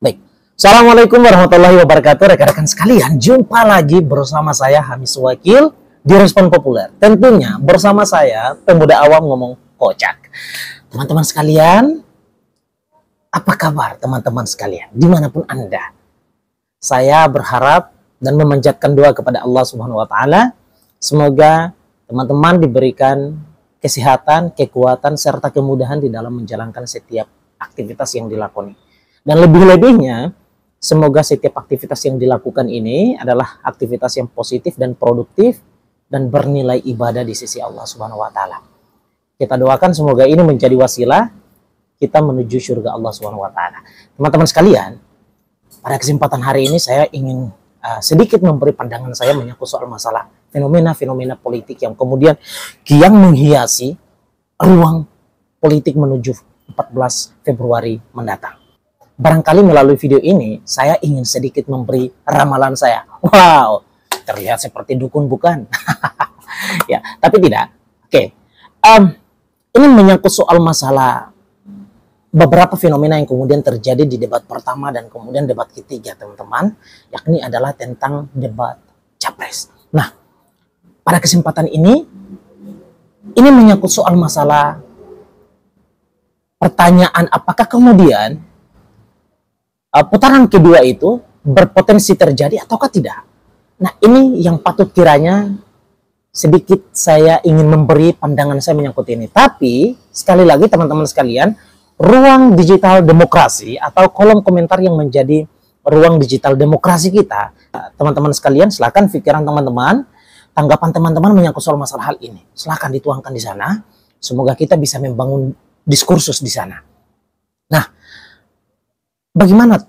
Baik. Assalamualaikum warahmatullahi wabarakatuh. Rekan-rekan sekalian, jumpa lagi bersama saya Hamis Wakil di Respon Populer. Tentunya bersama saya, pemuda awam ngomong kocak. Teman-teman sekalian, apa kabar teman-teman sekalian? Dimanapun Anda. Saya berharap dan memanjatkan doa kepada Allah Subhanahu wa Ta'ala. Semoga teman-teman diberikan kesehatan, kekuatan, serta kemudahan di dalam menjalankan setiap aktivitas yang dilakoni. Dan lebih-lebihnya, semoga setiap aktivitas yang dilakukan ini adalah aktivitas yang positif dan produktif dan bernilai ibadah di sisi Allah Subhanahu wa Ta'ala. Kita doakan semoga ini menjadi wasilah kita menuju surga Allah Subhanahu wa Ta'ala. Teman-teman sekalian, pada kesempatan hari ini saya ingin sedikit memberi pandangan saya menyangkut soal masalah fenomena-fenomena politik yang kemudian kian menghiasi ruang politik menuju 14 Februari mendatang. Barangkali melalui video ini, saya ingin sedikit memberi ramalan saya. Wow, terlihat seperti dukun bukan? Ya, tapi tidak. Oke, ini menyangkut soal masalah beberapa fenomena yang kemudian terjadi di debat pertama dan kemudian debat ketiga, teman-teman. Yakni adalah tentang debat Capres. Nah, pada kesempatan ini menyangkut soal masalah pertanyaan apakah kemudian putaran kedua itu berpotensi terjadi ataukah tidak. Nah, ini yang patut kiranya sedikit saya ingin memberi pandangan saya menyangkut ini. Tapi sekali lagi teman-teman sekalian, ruang digital demokrasi atau kolom komentar yang menjadi ruang digital demokrasi kita, teman-teman sekalian, silakan pikiran teman-teman, tanggapan teman-teman menyangkut soal masalah hal ini, silakan dituangkan di sana. Semoga kita bisa membangun diskursus di sana. Nah, bagaimana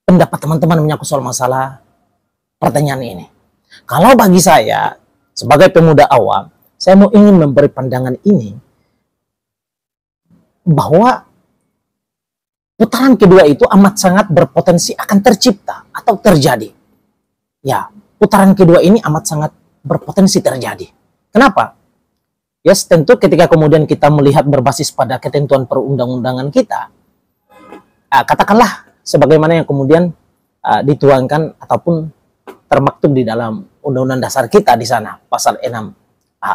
pendapat teman-teman menyangkut soal masalah pertanyaan ini? Kalau bagi saya, sebagai pemuda awam, saya mau ingin memberi pandangan ini, bahwa putaran kedua itu amat sangat berpotensi akan tercipta atau terjadi. Ya, putaran kedua ini amat sangat berpotensi terjadi. Kenapa? Yes, tentu ketika kemudian kita melihat berbasis pada ketentuan perundang-undangan kita, katakanlah sebagaimana yang kemudian dituangkan ataupun termaktub di dalam Undang-Undang Dasar kita di sana, pasal 6A,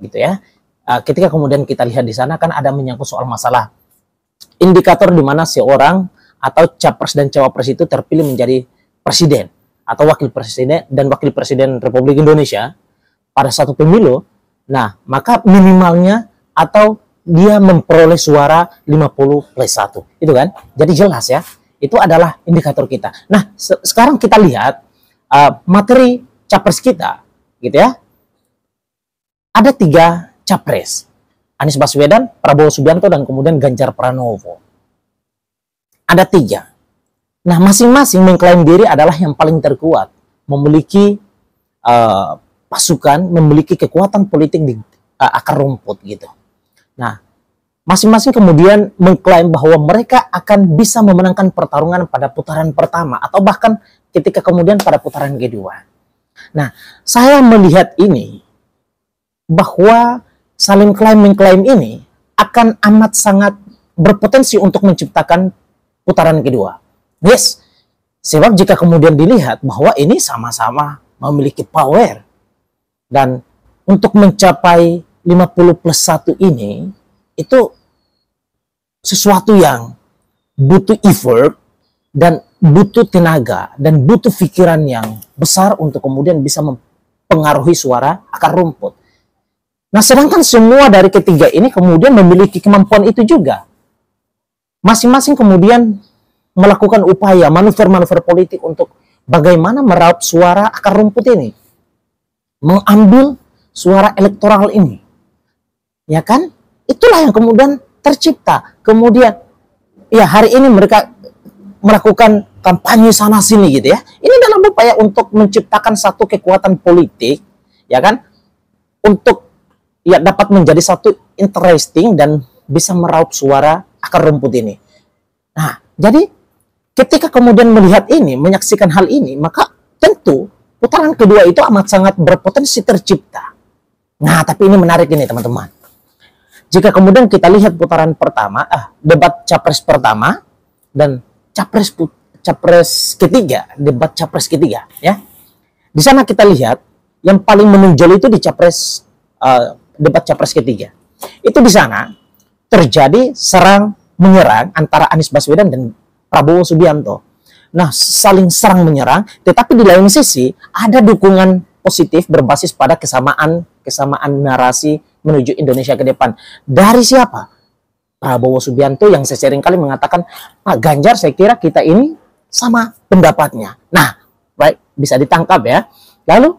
gitu ya. Ketika kemudian kita lihat di sana kan ada menyangkut soal masalah indikator di mana seorang atau capres dan cawapres itu terpilih menjadi presiden atau wakil presiden dan wakil presiden Republik Indonesia pada satu pemilu. Nah, maka minimalnya atau dia memperoleh suara 50+1. Itu kan? Jadi jelas ya. Itu adalah indikator kita. Nah, sekarang kita lihat materi capres kita, gitu ya. Ada 3 capres. Anies Baswedan, Prabowo Subianto, dan kemudian Ganjar Pranowo. Ada 3. Nah, masing-masing mengklaim diri adalah yang paling terkuat, memiliki pasukan, memiliki kekuatan politik di akar rumput gitu. Nah, masing-masing kemudian mengklaim bahwa mereka akan bisa memenangkan pertarungan pada putaran pertama atau bahkan ketika kemudian pada putaran kedua. Nah, saya melihat ini bahwa saling klaim-mengklaim ini akan amat sangat berpotensi untuk menciptakan putaran kedua. Yes, sebab jika kemudian dilihat bahwa ini sama-sama memiliki power dan untuk mencapai 50+1 ini itu sesuatu yang butuh effort dan butuh tenaga dan butuh pikiran yang besar untuk kemudian bisa mempengaruhi suara akar rumput. Nah, sedangkan semua dari ketiga ini kemudian memiliki kemampuan itu juga. Masing-masing kemudian melakukan upaya manuver-manuver politik untuk bagaimana meraup suara akar rumput ini, mengambil suara elektoral ini. Ya kan? Itulah yang kemudian tercipta. Kemudian ya hari ini mereka melakukan kampanye sana sini gitu ya. Ini dalam upaya untuk menciptakan satu kekuatan politik, ya kan? Untuk ya dapat menjadi satu interesting dan bisa meraup suara akar rumput ini. Nah, jadi ketika kemudian melihat ini, menyaksikan hal ini, maka tentu putaran kedua itu amat sangat berpotensi tercipta. Nah, tapi ini menarik ini teman-teman. Jika kemudian kita lihat putaran pertama, debat capres pertama dan capres ketiga, debat capres ketiga, ya. Di sana kita lihat yang paling menonjol itu di debat capres ketiga. Itu di sana terjadi serang menyerang antara Anies Baswedan dan Prabowo Subianto. Nah, saling serang menyerang, tetapi di lain sisi ada dukungan positif berbasis pada kesamaan narasi menuju Indonesia ke depan. Dari siapa? Prabowo Subianto yang seringkali mengatakan, Pak Ganjar, saya kira kita ini sama pendapatnya. Nah, baik, bisa ditangkap ya. Lalu,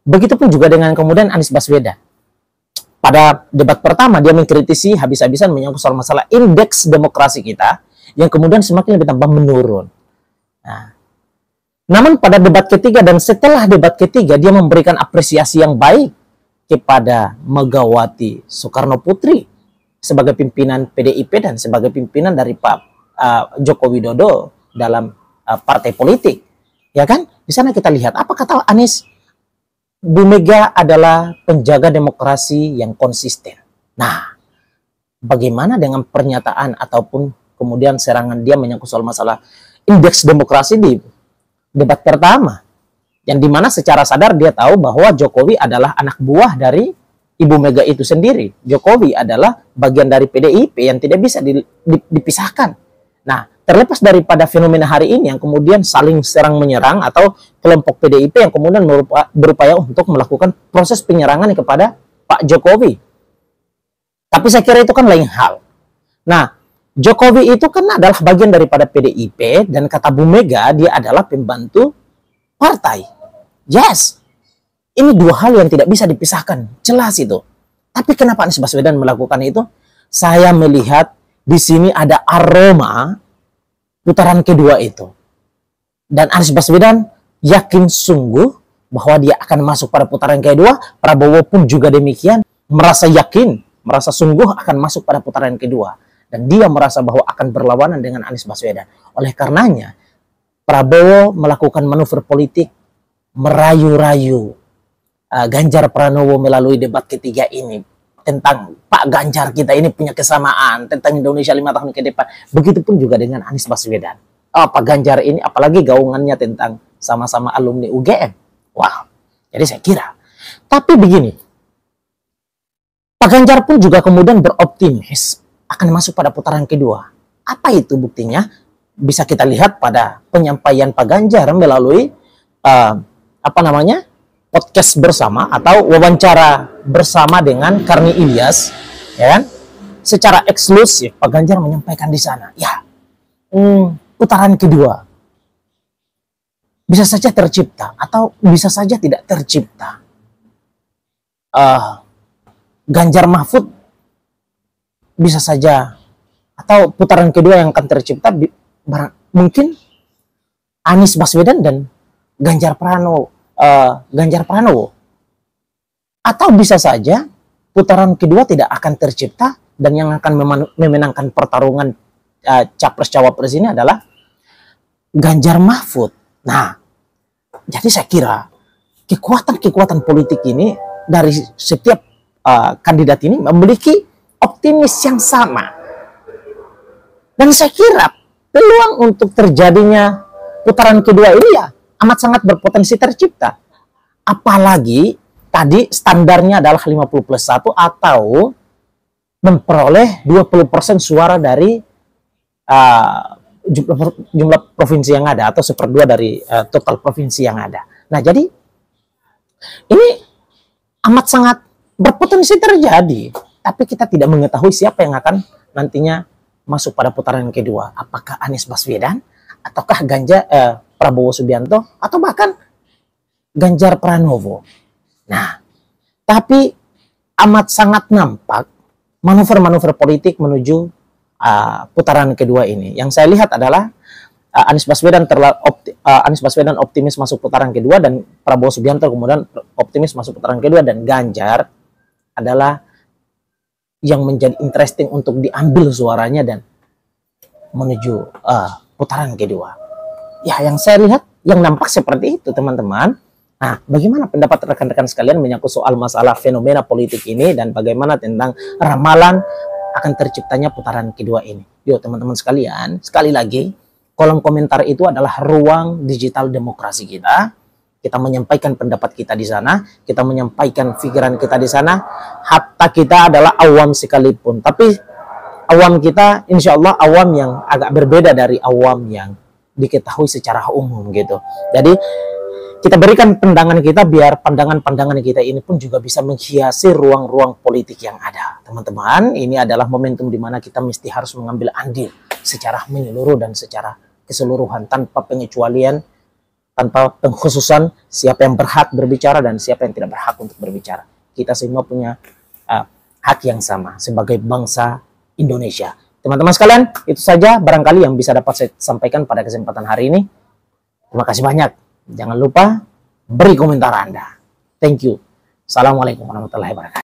begitu pun juga dengan kemudian Anies Baswedan. Pada debat pertama, dia mengkritisi habis-habisan menyangkut soal masalah indeks demokrasi kita, yang kemudian semakin lebih tambah menurun. Nah, namun pada debat ketiga dan setelah debat ketiga, dia memberikan apresiasi yang baik kepada Megawati Soekarno Putri sebagai pimpinan PDIP dan sebagai pimpinan dari Pak Joko Widodo dalam partai politik. Ya kan? Di sana kita lihat apa kata Anies, Bu Mega adalah penjaga demokrasi yang konsisten. Nah, bagaimana dengan pernyataan ataupun kemudian serangan dia menyangkut soal masalah indeks demokrasi di debat pertama, yang dimana secara sadar dia tahu bahwa Jokowi adalah anak buah dari Ibu Mega itu sendiri. Jokowi adalah bagian dari PDIP yang tidak bisa dipisahkan. Nah, terlepas daripada fenomena hari ini yang kemudian saling serang menyerang atau kelompok PDIP yang kemudian berupaya untuk melakukan proses penyerangan kepada Pak Jokowi. Tapi saya kira itu kan lain hal. Nah, Jokowi itu kan adalah bagian daripada PDIP dan kata Bu Mega dia adalah pembantu partai. Yes, ini dua hal yang tidak bisa dipisahkan, jelas itu. Tapi kenapa Anies Baswedan melakukan itu? Saya melihat di sini ada aroma putaran kedua itu. Dan Anies Baswedan yakin sungguh bahwa dia akan masuk pada putaran kedua. Prabowo pun juga demikian, merasa yakin, merasa sungguh akan masuk pada putaran kedua. Dan dia merasa bahwa akan berlawanan dengan Anies Baswedan. Oleh karenanya, Prabowo melakukan manuver politik merayu-rayu Ganjar Pranowo melalui debat ketiga ini. Tentang Pak Ganjar kita ini punya kesamaan, tentang Indonesia 5 tahun ke depan. Begitupun juga dengan Anies Baswedan. Pak Ganjar ini apalagi gaungannya tentang sama-sama alumni UGM. Wow, jadi saya kira. Tapi begini, Pak Ganjar pun juga kemudian beroptimis akan masuk pada putaran kedua. Apa itu buktinya? Bisa kita lihat pada penyampaian Pak Ganjar melalui podcast bersama atau wawancara bersama dengan Karni Ilyas, ya kan? Secara eksklusif Pak Ganjar menyampaikan di sana, ya, putaran kedua bisa saja tercipta atau bisa saja tidak tercipta. Ganjar Mahfud bisa saja, atau putaran kedua yang akan tercipta mungkin Anies Baswedan dan Ganjar Pranowo, atau bisa saja putaran kedua tidak akan tercipta dan yang akan memenangkan pertarungan capres cawapres ini adalah Ganjar Mahfud. Nah, jadi saya kira kekuatan politik ini dari setiap kandidat ini memiliki optimis yang sama. Dan saya kira peluang untuk terjadinya putaran kedua ini ya amat sangat berpotensi tercipta. Apalagi tadi standarnya adalah 50+1 atau memperoleh 20% suara dari jumlah provinsi yang ada atau 1/2 dari total provinsi yang ada. Nah, jadi ini amat sangat berpotensi terjadi. Tapi kita tidak mengetahui siapa yang akan nantinya masuk pada putaran kedua. Apakah Anies Baswedan, ataukah Prabowo Subianto, atau bahkan Ganjar Pranowo. Nah, tapi amat sangat nampak manuver-manuver politik menuju putaran kedua ini. Yang saya lihat adalah Anies Baswedan optimis masuk putaran kedua dan Prabowo Subianto kemudian optimis masuk putaran kedua, dan Ganjar adalah yang menjadi interesting untuk diambil suaranya dan menuju putaran kedua. Ya, yang saya lihat, yang nampak seperti itu, teman-teman. Nah, bagaimana pendapat rekan-rekan sekalian menyangkut soal masalah fenomena politik ini dan bagaimana tentang ramalan akan terciptanya putaran kedua ini? Yuk, teman-teman sekalian, sekali lagi, kolom komentar itu adalah ruang digital demokrasi kita. Kita menyampaikan pendapat kita di sana, kita menyampaikan pikiran kita di sana. Hatta kita adalah awam sekalipun, tapi awam kita insya Allah awam yang agak berbeda dari awam yang diketahui secara umum gitu. Jadi kita berikan pandangan kita biar pandangan-pandangan kita ini pun juga bisa menghiasi ruang-ruang politik yang ada. Teman-teman, ini adalah momentum di mana kita mesti harus mengambil andil secara menyeluruh dan secara keseluruhan tanpa pengecualian, tanpa pengkhususan siapa yang berhak berbicara dan siapa yang tidak berhak untuk berbicara. Kita semua punya hak yang sama sebagai bangsa Indonesia. Teman-teman sekalian, itu saja barangkali yang bisa dapat saya sampaikan pada kesempatan hari ini. Terima kasih banyak. Jangan lupa beri komentar Anda. Thank you. Assalamualaikum warahmatullahi wabarakatuh.